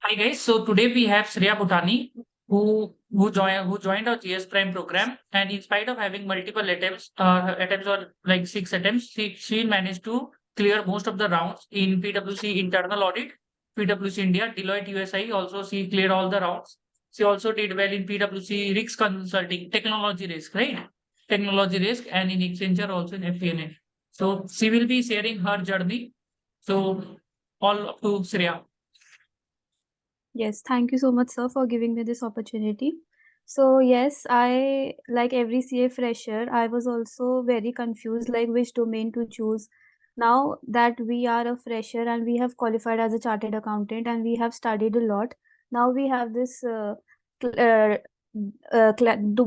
Hi guys, so today we have Shreya Bhutani who joined our GSPrime program, and in spite of having multiple attempts or like 6 attempts, she managed to clear most of the rounds in PwC Internal Audit, PwC India, Deloitte USI. Also, she cleared all the rounds. She also did well in PwC Risk Consulting, Technology Risk, right? Technology Risk, and in Accenture also in FP&A. So she will be sharing her journey. So all up to Shreya. Yes, thank you so much, sir, for giving me this opportunity. So yes, like every CA fresher, I was also very confused, like which domain to choose. Now that we are a fresher and we have qualified as a chartered accountant and we have studied a lot, now we have this we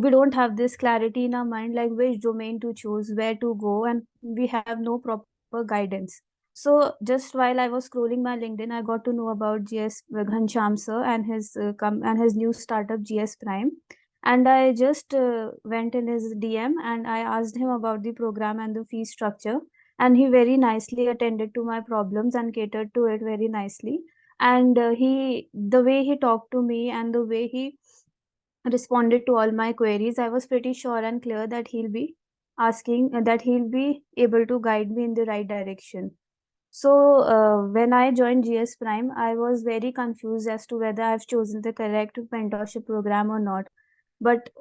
don't have this clarity in our mind, like which domain to choose, where to go, and we have no proper guidance. So just while I was scrolling my LinkedIn, I got to know about GS Ghanshyam sir and his new startup GSPrime, and I just went in his DM and I asked him about the program and the fee structure, and he very nicely attended to my problems and catered to it very nicely. And the way he talked to me and the way he responded to all my queries, I was pretty sure and clear that he'll be able to guide me in the right direction. So when I joined GSPrime, I was very confused as to whether I've chosen the correct mentorship program or not. But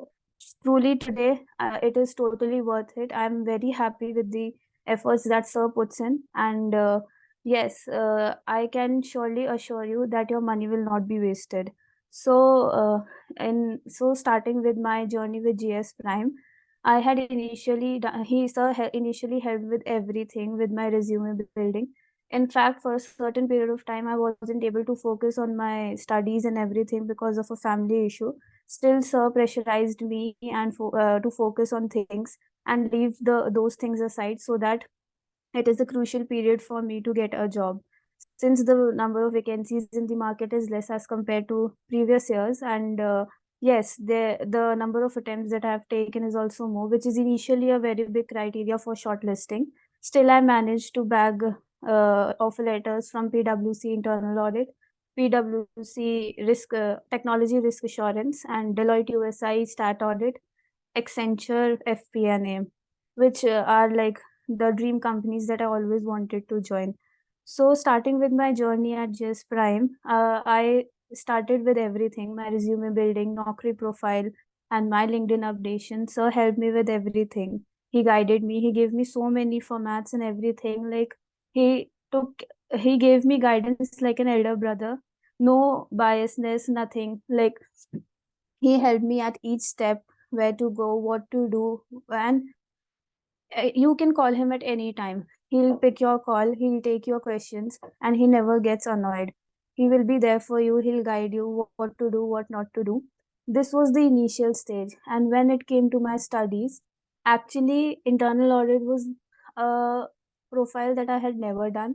truly today, it is totally worth it. I'm very happy with the efforts that Sir puts in. And yes, I can surely assure you that your money will not be wasted. So, starting with my journey with GSPrime, I had initially done, initially helped with everything with my resume building. In fact, for a certain period of time, I wasn't able to focus on my studies and everything because of a family issue. Still, sir pressurized me to focus on things and leave those things aside, so that it is a crucial period for me to get a job. Since the number of vacancies in the market is less as compared to previous years, and yes, the number of attempts that I have taken is also more, which is initially a very big criteria for shortlisting. Still, I managed to bag offer letters from PwC Internal Audit, PwC Technology Risk Assurance, and Deloitte USI Stat Audit, Accenture FP&A, which are like the dream companies that I always wanted to join. So starting with my journey at GSPrime, I started with everything, my resume building, Naukri profile, and my LinkedIn updation. Sir helped me with everything. He guided me. He gave me so many formats and everything. Like he took, he gave me guidance like an elder brother. No biasness, nothing. Like he helped me at each step, where to go, what to do, and you can call him at any time. He'll pick your call, he'll take your questions, and he never gets annoyed. He will be there for you, he'll guide you what to do, what not to do. This was the initial stage. And when it came to my studies, actually, internal audit was a profile that I had never done.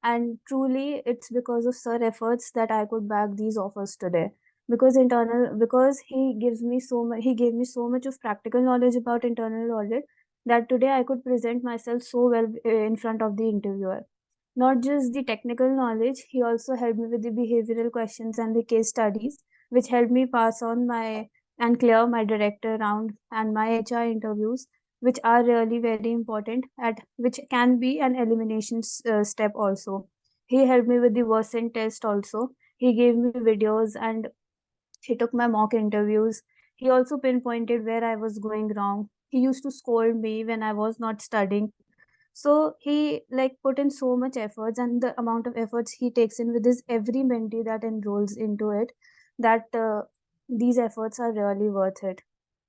And truly, it's because of Sir efforts that I could bag these offers today. Because he gave me so much of practical knowledge about internal audit, that today I could present myself so well in front of the interviewer. Not just the technical knowledge, he also helped me with the behavioral questions and the case studies, which helped me pass on my and clear my director round and my HR interviews, which are really very important, at which can be an elimination step also. He helped me with the Versant test also. He gave me videos and he took my mock interviews. He also pinpointed where I was going wrong. He used to scold me when I was not studying. So he like put in so much efforts, and the amount of efforts he takes in with his every mentee that enrolls into it, that these efforts are really worth it.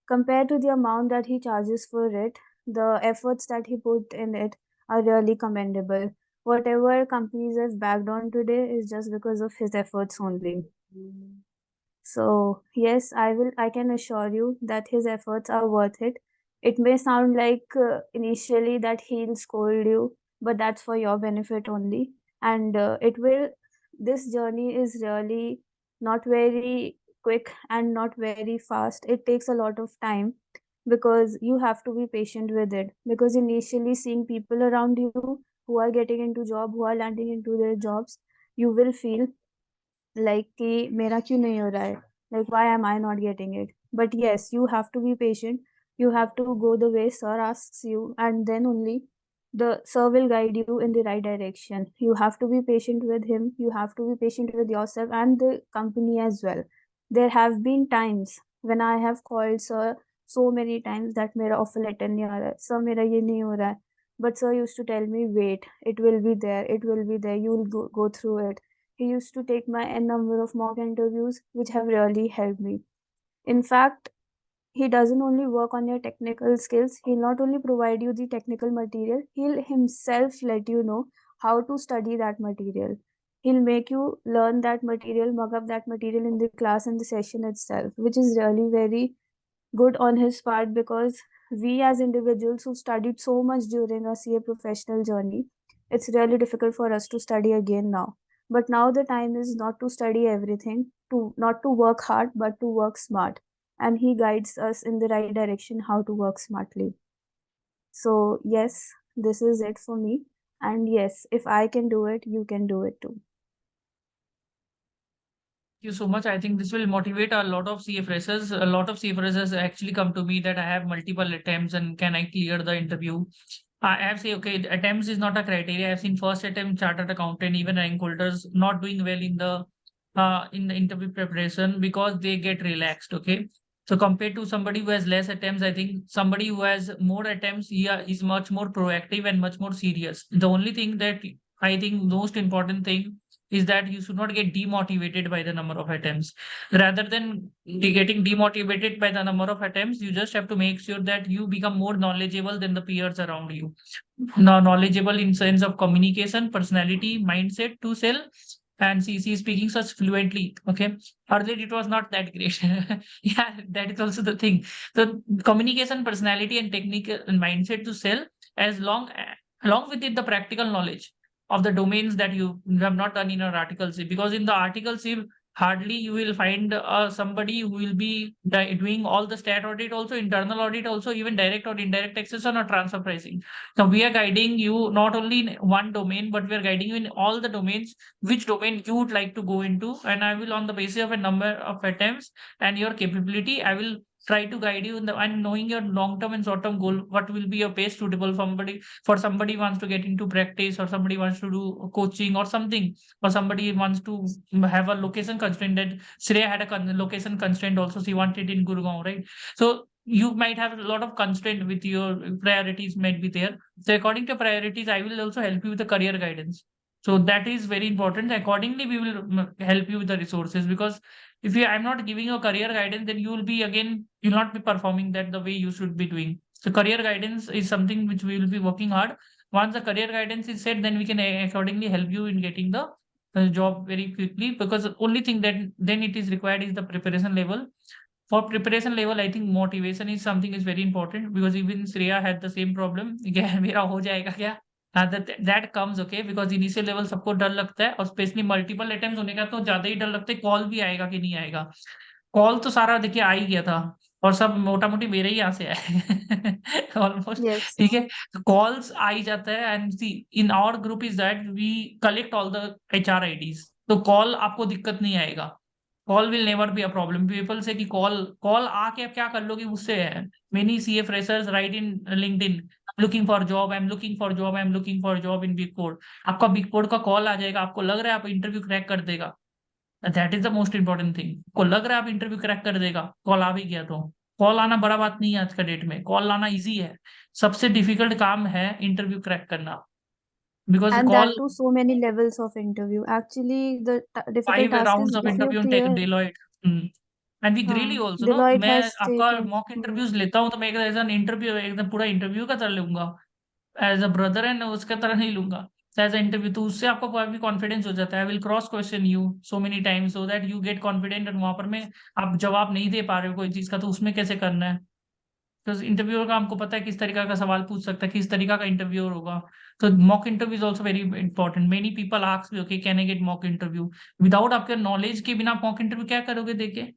Compared to the amount that he charges for it, the efforts that he put in it are really commendable. Whatever companies have backed on today is just because of his efforts only. So yes, I can assure you that his efforts are worth it. It may sound like initially that he'll scold you, but that's for your benefit only. And this journey is really not very quick and not very fast. It takes a lot of time because you have to be patient with it. Because initially seeing people around you who are getting into job, who are landing into their jobs, you will feel like कि मेरा क्यों नहीं हो रहा है, like why am I not getting it? But yes, you have to be patient. You have to go the way sir asks you, and then only the sir will guide you in the right direction. You have to be patient with him. You have to be patient with yourself and the company as well. There have been times when I have called sir so many times that मेरा offer letter नहीं आ रहा है, sir मेरा ये नहीं हो रहा है. But sir used to tell me, wait, it will be there, it will be there, you will go through it. He used to take my n number of mock interviews, which have really helped me. In fact, he doesn't only work on your technical skills, he'll not only provide you the technical material, he'll himself let you know how to study that material. He'll make you learn that material, mug up that material in the class and the session itself, which is really very good on his part, because we as individuals who studied so much during our CA professional journey, it's really difficult for us to study again now. But now the time is not to study everything, to not to work hard, but to work smart. And he guides us in the right direction how to work smartly. So yes, this is it for me. And yes, if I can do it, you can do it too. You so much. I think this will motivate a lot of CA freshers. A lot of CA freshers actually come to me that I have multiple attempts and can I clear the interview? I have say, okay, attempts is not a criteria. I've seen first attempt chartered accountant, even rank holders not doing well in the interview preparation because they get relaxed. Okay. So compared to somebody who has less attempts, I think somebody who has more attempts, yeah, is much more proactive and much more serious. The only thing that I think most important thing is that you should not get demotivated by the number of attempts. Rather than getting demotivated by the number of attempts, you just have to make sure that you become more knowledgeable than the peers around you. Now, knowledgeable in sense of communication, personality, mindset to sell, and CC speaking such fluently. Okay, earlier it was not that great. Yeah, that is also the thing. So communication, personality, and technical and mindset to sell, as long along with it the practical knowledge of the domains that you have not done in your article C, because in the article C hardly you will find somebody who will be doing all the stat audit also, internal audit also, even direct or indirect taxation or transfer pricing. Now we are guiding you not only in one domain, but we are guiding you in all the domains, which domain you would like to go into. And I will, on the basis of a number of attempts and your capability, I will try to guide you in the, and knowing your long term and short term goal, what will be your best suitable for somebody wants to get into practice, or somebody wants to do coaching or something, or somebody wants to have a location constraint. That Shreya had a location constraint also, she wanted in Gurgaon, right? So you might have a lot of constraint with your priorities might be there. So according to priorities, I will also help you with the career guidance. So that is very important. Accordingly, we will help you with the resources, because if you I'm not giving you a career guidance, then you will be again you'll not be performing that the way you should be doing. So career guidance is something which we will be working hard. Once the career guidance is set, then we can accordingly help you in getting the job very quickly, because the only thing that then it is required is the preparation level. For preparation level, I think motivation is something is very important, because even Shreya had the same problem. क्या मेरा हो जाएगा क्या? That comes okay, because initial level सबको डर लगता है, और स्पेशली मल्टीपल अटेम्प्ट होने का तो ज्यादा ही डर लगता है, कॉल भी आएगा कि नहीं आएगा. कॉल तो सारा देखिए आ ही गया था, और सब मोटा मोटी मेरे ही यहाँ से आए ऑलमोस्ट. Yes. ठीक है, कॉल्स आ ही जाता है. And see in our group is that we collect all the HR IDs, तो कॉल आपको दिक्कत नहीं आएगा. Call will never be a problem. People say कि कॉल कॉल आके आप क्या कर लोगे उससे है. Many CA freshers right in LinkedIn, looking for job, I am looking for job, I am looking for job in Big 4. आपका Big 4 का कॉल आ जाएगा, आपको लग रहा है आप इंटरव्यू क्रैक कर देगा. That is the most important thing. को लग रहा है आप इंटरव्यू क्रैक कर देगा, कॉल आ भी गया तो. कॉल आना बड़ा बात नहीं है आज का डेट में, कॉल आना इजी है. सबसे डिफिकल्ट काम है इंटरव्यू क्रैक करना, because And call that too, so many levels of interview. Actually, the difficult 5 task rounds is of if you interview in clear. Deloitte. And we greatly also know. Deloitte मैं has आपका taken. Mock interviews लेता हूँ तो मैं as an interview एकदम पूरा interview का तरह लूंगा. एज अ ब्रदर एंड उसका तरह नहीं लूंगा. एज अ इंटरव्यू, तो उससे आपको काफी कॉन्फिडेंस हो जाता है. I will cross question you so many times so that you get confident. And वहां पर मैं आप जवाब नहीं दे पा रहे हो कोई चीज का, तो उसमें कैसे करना है. तो इंटरव्यूअर का हमको पता है किस तरीका का सवाल पूछ सकता है, किस तरीका का इंटरव्यूअर होगा. तो mock interview is also very important. Many people ask me okay can I get mock interview. Without आपके नॉलेज के बिना मॉक इंटरव्यू क्या करोगे देखे.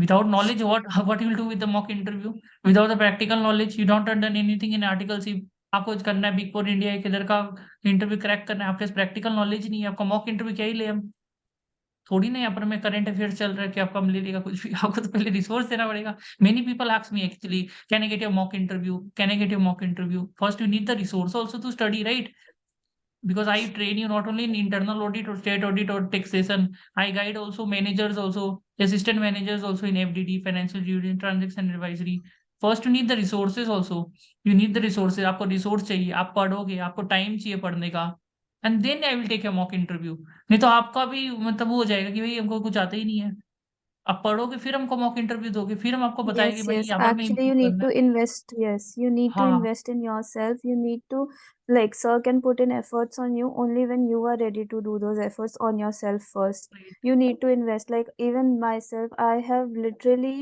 Without knowledge, what you will do with the mock interview? Without the practical knowledge, you don't have done anything in article C. आपको करना है Big 4 India एक इधर का इंटरव्यू क्रैक करना है, आपके पास प्रैक्टिकल नॉलेज नहीं है, आपका मॉक इंटरव्यू क्या ही ले हम. थोड़ी ना यहाँ पर मैं करंट अफेयर्स चल रहा है कि आपका ले लेगा कुछ भी, आपको तो पहले रिसोर्स देना पड़ेगा। Many people ask me actually, can I get your mock interview, can I get your mock interview? First you need the resource also to study, right? Because I train you not only in internal audit or state audit or taxation, I guide also managers also, assistant managers also in FDD, financial due diligence, transaction advisory. First you need the resources also. You need the resources. आपको resource चाहिए, आप पढ़ोगे, आपको time चाहिए पढ़ने का, and then I will take a mock interview. नहीं तो आपका भी मतलब वो हो जाएगा कि भाई हमको कुछ आता ही नहीं है। आप पढ़ोगे फिर हमको मॉक इंटरव्यू दोगे, फिर हम आपको बताएंगे Yes, भाई yes. यहाँ पर मैं Actually, इम्प्रूव you need करना to है। invest. Yes, you need to हाँ, invest in yourself. You need to, like, sir can put in efforts on you only when you are ready to do those efforts on yourself first. You need to invest. Like, even myself, I have literally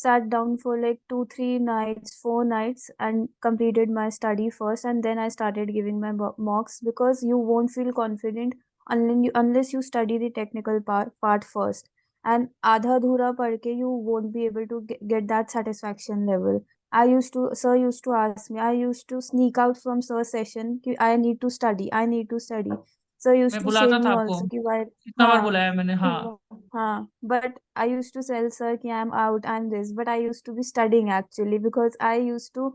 sat down for like 2 3 nights 4 nights and completed my study first, and then I started giving my mocks, because you won't feel confident unless you study the technical part first. And आधा अधूरा पढ़ के you won't be able to get that satisfaction level. Sir used to ask me, I used to sneak out from sir's session कि I need to study, I need to study. Sir used मैं to say बुलाता था me आपको, also कि why, कितना बार हाँ, बुलाया मैंने। हाँ, हाँ, but I used to tell sir कि I'm out, I'm this, but I used to be studying actually, because I used to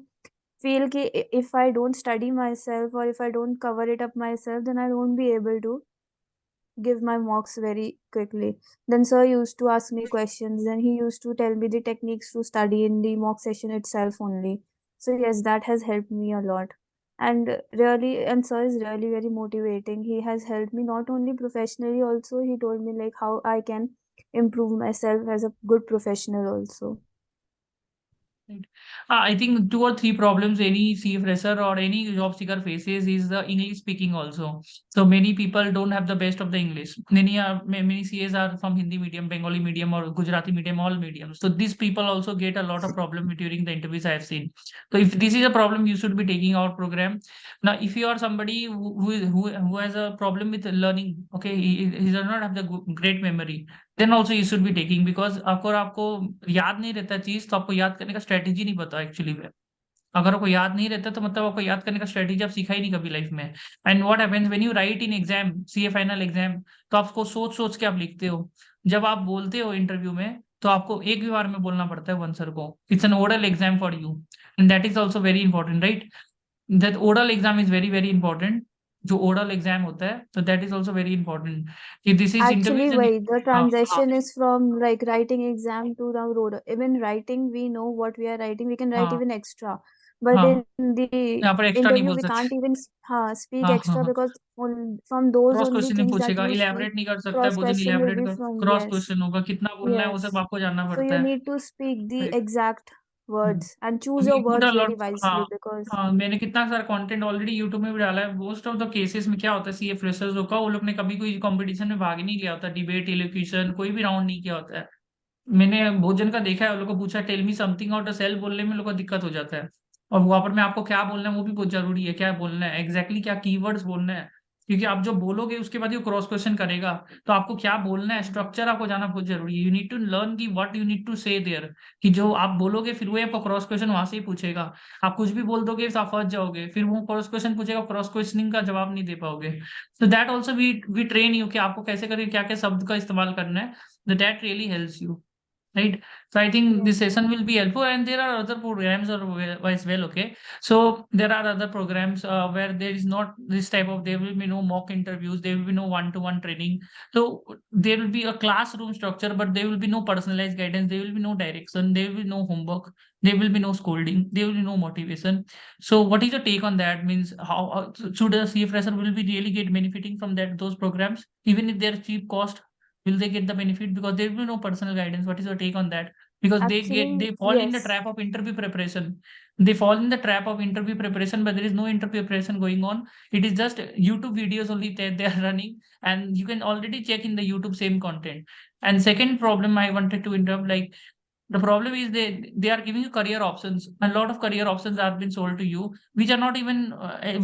feel कि if I don't study myself, or if I don't cover it up myself, then I won't be able to give my mocks very quickly. Then sir used to ask me questions, and he used to tell me the techniques to study in the mock session itself only. So yes, that has helped me a lot. And sir is really very motivating. He has helped me not only professionally, also he told me like how I can improve myself as a good professional also. right. I think 2 or 3 problems any CA fresher or any job seeker faces is the English speaking also. So many people don't have the best of the English. Many CAs are from Hindi medium, Bengali medium, or Gujarati medium, all mediums. So these people also get a lot of problem during the interviews I have seen. So if this is a problem, you should be taking our program. Now, if you are somebody who has a problem with learning, okay, he does not have the great memory, then also you should be taking, because अगर आपको याद नहीं रहता चीज तो आपको याद करने का स्ट्रेटेजी नहीं पता एक्चुअली में। अगर आपको याद नहीं रहता तो मतलब आपको याद करने का स्ट्रेटेजी आप सीखा ही नहीं कभी लाइफ में। And what happens when you right in exam, CA final exam, तो आपको सोच सोच के आप लिखते हो। जब आप बोलते हो इंटरव्यू में तो आपको एक भी बार में बोलना पड़ता है आंसर को। It's an oral exam for you, and that is also very important, right? That oral exam is very very important. जो ओरल एग्जाम होता है तो that is also very important कि this is Actually, interview. wait, the हाँ, हाँ, transition is from like writing exam to the road. Even writing, we know what we are writing. We can write हाँ, even extra. But हाँ, in the यहाँ पर extra नहीं interview, बोल we सकते। can't even speak हाँ, हाँ, extra, हाँ। because from those cross only question नहीं things that पूछेगा, you speak, इलैबोरेट नहीं कर सकता है, cross भोजन question will इलैबोरेट be कर, from, क्रॉस yes, क्वेश्चन होगा, कितना बोलना है वो सब yes. आपको जानना So पड़ता you है, need to speak the right? exact words and choose we your put a words very lot. हाँ, wisely, because हाँ, मैंने कितना सारा कंटेंट ऑलरेडी यूट्यूब में भी डाला है। मोस्ट ऑफ द केसेस में क्या होता है, सीए फ्रेशर्स का वो लोग ने कभी कोई कंपटीशन में भाग ही नहीं लिया होता, डिबेट, इलोक्यूशन, कोई भी राउंड नहीं किया होता है। मैंने भोजन का देखा है, उन लोग को पूछा tell me something out sell, बोलने में लोग को दिक्कत हो जाता है। और वहां पर मैं आपको क्या बोलना है वो भी बहुत जरूरी है, क्या बोलना है एग्जैक्टली, क्या कीवर्ड्स बोलना है, क्योंकि आप जो बोलोगे उसके बाद ये क्रॉस क्वेश्चन करेगा। तो आपको क्या बोलना है, स्ट्रक्चर आपको जाना बहुत जरूरी है। यू नीड टू लर्न की व्हाट यू नीड टू से देयर, कि जो आप बोलोगे फिर वो आपको क्रॉस क्वेश्चन वहां से ही पूछेगा। आप कुछ भी बोल दोगे तो आप फंस जाओगे, फिर वो क्रॉस क्वेश्चन पूछेगा, क्रॉस क्वेश्चनिंग का जवाब नहीं दे पाओगे। तो that also we train you कि आपको कैसे करके क्या क्या शब्द का इस्तेमाल करना है, that really helps you, right? So I think this yes, session will be helpful, and there are other programs as well. Okay, so there are other programs where there is not this type of, there will be no mock interviews, there will be no one-to-one training. So there will be a classroom structure, but there will be no personalized guidance, there will be no direction, there will be no homework, there will be no scolding, there will be no motivation. So what is your take on that? Means how should a CA fresher will be really get benefiting from those programs, even if they're cheap cost? Will they get the benefit? Because there will be no personal guidance. What is your take on that? Because actually, they fall in the yes. trap of interview preparation. They fall in the trap of interview preparation, but there is no interview preparation going on. It is just YouTube videos only that they are running, and you can already check in the YouTube same content. And second problem I wanted to interrupt, like the problem is they are giving you career options. A lot of career options have been sold to you, which are not even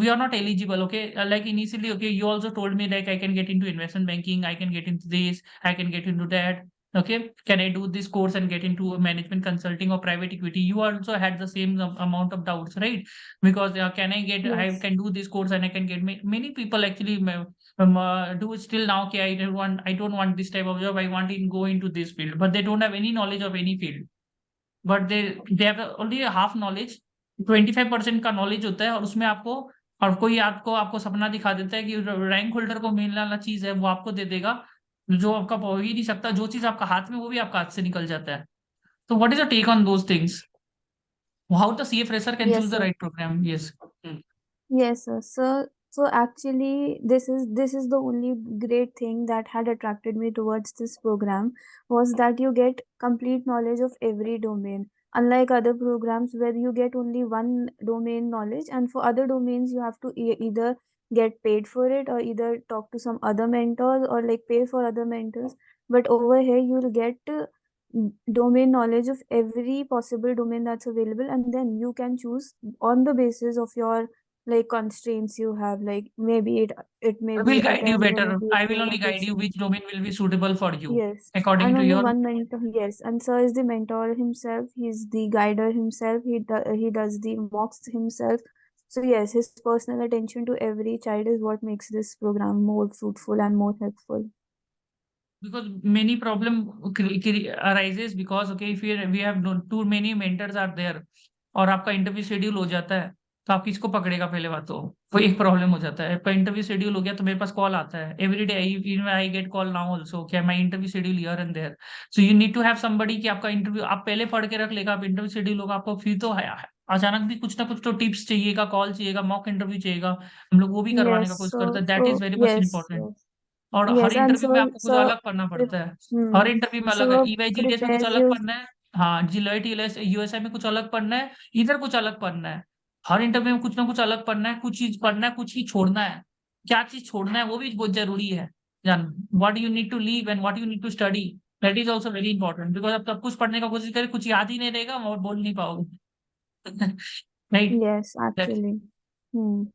we are not eligible. Okay, like initially, okay, you also told me like I can get into investment banking, I can get into this, I can get into that. Okay, can I do this course and get into management consulting or private equity? You also had the same amount of doubts, right? Because can I get, I Yes. can do this course and I can get many people actually do still now, okay, I don't want this type of job, I want to go into this field, but they don't have any knowledge of any field, but they have only half knowledge, 25% का knowledge होता है, और उसमें आपको, और कोई आपको आपको सपना दिखा देता है कि रैंक होल्डर को मिलने वाला चीज है वो आपको दे देगा, जो आपका हो ही नहीं सकता, जो चीज आपका हाथ में वो भी आपका हाथ से निकल जाता है. तो what is your take on those things? How the CA fresher can Yes, choose the sir. Right program? Yes. Yes, sir. So actually, this is the only great thing that had attracted me towards this program, was that you get complete knowledge of every domain. Unlike other programs where you get only one domain knowledge, and for other domains you have to either get paid for it or either talk to some other mentors or like pay for other mentors. But over here you'll get domain knowledge of every possible domain that's available, and then you can choose on the basis of your like constraints you have, like maybe it may I be will a guide you 10 better. maybe I a will 2 only guide you location. which domain will be suitable for you Yes, according and to only your. one mentor. Yes, and sir is the mentor himself, he's the guider himself, he does the mocks himself. So yes, his personal attention to every child is what makes this program more fruitful and more helpful. Because many problem arises because, okay, if we have too many mentors are there, और आपका interview schedule हो जाता है, तो आप किसको पकड़ेगा? पहले बात तो वो एक प्रॉब्लम हो जाता है. आपका इंटरव्यू शेड्यूल हो गया तो मेरे पास कॉल आता है every day, I get call now also, क्या my interview schedule here and there. So you need to have somebody कि आपका इंटरव्यू आप पहले पढ़ के रख लेगा, आप इंटरव्यू शेड्यूल होगा आपको, फिर तो अचानक भी कुछ ना कुछ तो टिप्स चाहिएगा, कॉल चाहिएगा, मॉक इंटरव्यू चाहिएगा, हम लोग वो भी करवाने Yes, का कोशिश करते so हैं. That is so very much yes, important. yes, और हर yes, and इंटरव्यू में so आपको कुछ so अलग पढ़ना pre- पड़ता है. hmm, हर इंटरव्यू में अलग है. so ईवाई जीडीएस में कुछ prepares अलग you. पढ़ना है. हाँ, डिलॉयट यूएसए में कुछ अलग पढ़ना है, इधर कुछ अलग पढ़ना है. हर इंटरव्यू में कुछ ना कुछ अलग पढ़ना है, कुछ चीज पढ़ना है, कुछ चीज छोड़ना है. क्या चीज छोड़ना है वो भी बहुत जरूरी है. जान what you need to leave and what you need to study, that is also very important. Because आप सब कुछ पढ़ने का कोशिश करें, कुछ याद ही नहीं रहेगा और बोल नहीं पाओगे. Right. Yes, actually. Hmm.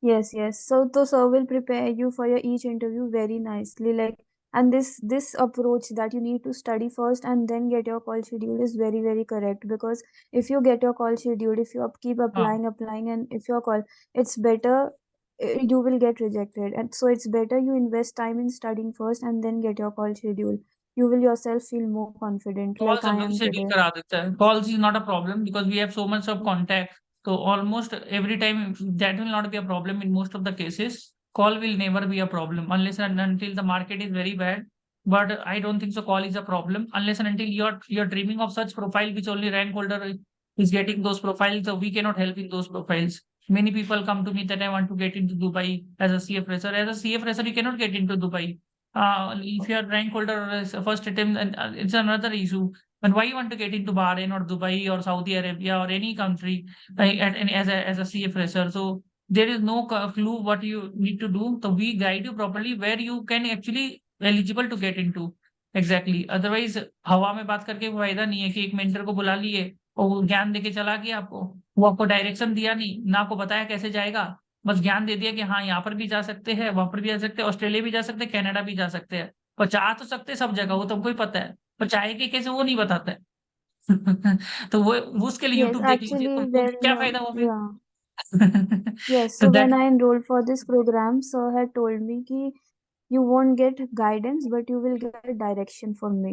Yes, yes. So sir will prepare you for your each interview very nicely. Like, and this approach that you need to study first and then get your call schedule is very, very correct. Because if you get your call scheduled, if you keep हाँ. applying, and if your call, it's better, you will get rejected. And so it's better you invest time in studying first and then get your call schedule. You will yourself feel more confident, like Calls I हम लोग am schedule today. करा देते हैं. Calls is not a problem because we have so much of contact. So almost every time that will not be a problem in most of the cases. Call will never be a problem unless and until the market is very bad. But I don't think so. Call is a problem unless and until you're dreaming of such profile which only rank holder is getting those profiles. So we cannot help in those profiles. Many people come to me that I want to get into Dubai as a CA fresher. As a CA fresher, you cannot get into Dubai. If you are rank holder as a first attempt, and it's another issue. And why you want to get into Bahrain or Dubai or Saudi Arabia or any country as a CA fresher? So there is no clue what you need to do. So we guide you properly where you can actually eligible to get into. Exactly. Otherwise, हवा में बात करके कोई फायदा नहीं है कि एक मेंटर को बुला लिए और वो ज्ञान देके चला गया आपको, वो आपको डायरेक्शन दिया नहीं ना, आपको बताया कैसे जाएगा, बस ज्ञान दे दिया कि हाँ यहाँ पर भी जा सकते हैं, वहां पर भी जा सकते हैं, ऑस्ट्रेलिया भी जा सकते हैं, कनाडा भी जा सकते हैं. और चाह तो सकते हैं सब जगह, वो तुमको ही पता है, पर चाहेंगे कैसे वो नहीं बताता है. तो वो उसके लिए Yes, यूट्यूब देख लीजिए, actually, तुमको when क्या फायदा वो फिर. yeah. Yes, तो so when that. I enrolled for this program, sir had told me कि you won't get guidance, but you will get direction from me,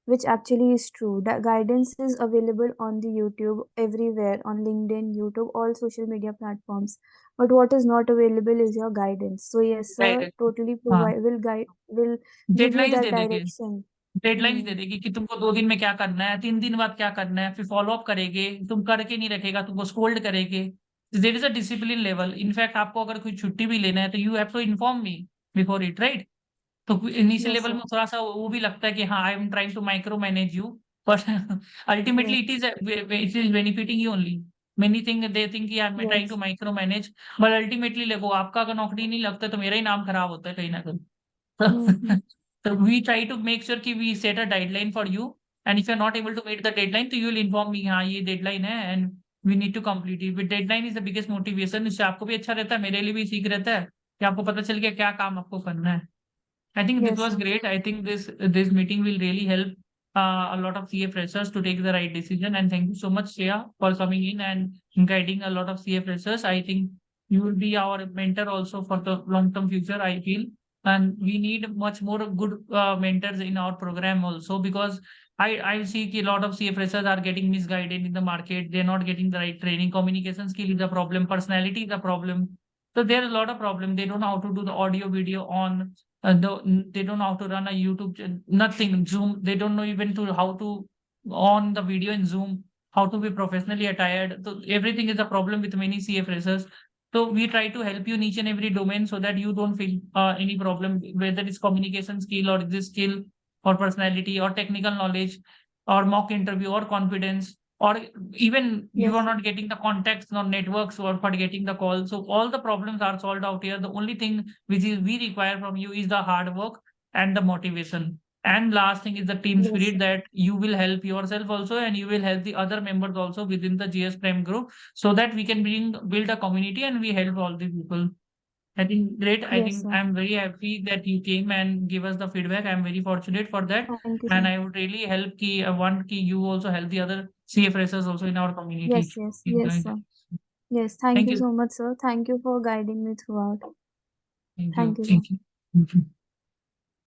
which actually is true. That guidance is available on the YouTube, everywhere, on LinkedIn, YouTube, all social media platforms. But what is not available is your guidance. So yes, sir, totally हाँ, will give you deadlines that दे देंगे. direction. Deadlines दे Hmm. देगी कि तुमको 2 दिन में क्या करना है, 3 दिन बाद क्या करना है, फिर फॉलो अप करेंगे. तुम करके नहीं रखेगा तुमको स्कोल्ड करेंगे. There is a discipline level. In fact आपको अगर कोई छुट्टी भी लेना है तो you have to inform me before it, right. तो इनिशियल Yes, लेवल में sir. थोड़ा सा वो भी लगता है कि हाँ, I am trying to micro manage you, but ultimately Yes, it is benefiting you only. Many thing they think कि I am trying to yes. Micro manage, but ultimately देखो आपका अगर नौकरी नहीं लगता तो मेरा ही नाम खराब होता है कहीं ना कहीं. Mm-hmm. So we try to make sure कि we set a deadline for you, and if you're not able to meet the deadline तो you will inform me हाँ ये deadline है and we need to complete it. But deadline is the biggest motivation. इससे आपको भी अच्छा रहता है, मेरे लिए भी ठीक रहता है कि आपको पता चल गया क्या काम आपको करना है. I think this Yes, was sir. great. I think this meeting will really help a lot of CA freshers to take the right decision. And thank you so much, Shreya, for coming in and guiding a lot of CA freshers. I think you will be our mentor also for the long-term future, I feel. and we need much more good mentors in our program also, because I see a lot of CA freshers are getting misguided in the market. They're not getting the right training. Communication skill is a problem. Personality is a problem. So there are a lot of problem. They don't know how to do the audio video on. They don't know how to run a YouTube. Nothing. Zoom. They don't know even to how to on the video in Zoom. How to be professionally attired. So everything is a problem with many CA freshers. So we try to help you in each and every domain so that you don't feel any problem, whether it's communication skill or this skill or personality or technical knowledge or mock interview or confidence, or even you are Yes. not getting the contacts or networks or for getting the call. So all the problems are solved out here. The only thing which is we require from you is the hard work and the motivation. And last thing is the team Yes, spirit, sir. that you will help yourself also and you will help the other members also within the GSPrime group, so that we can build a community and we help all the people. I think great. I Yes, think sir. I'm very happy that you came and give us the feedback. I'm very fortunate for that. Thank you, And sir. I would really help want you also help the other CFSs also in our community. Yes, yes, yes, sir. Yes, thank Thank you you. so much, sir. Thank you for guiding me throughout. Thank Thank you. you, sir. Thank you.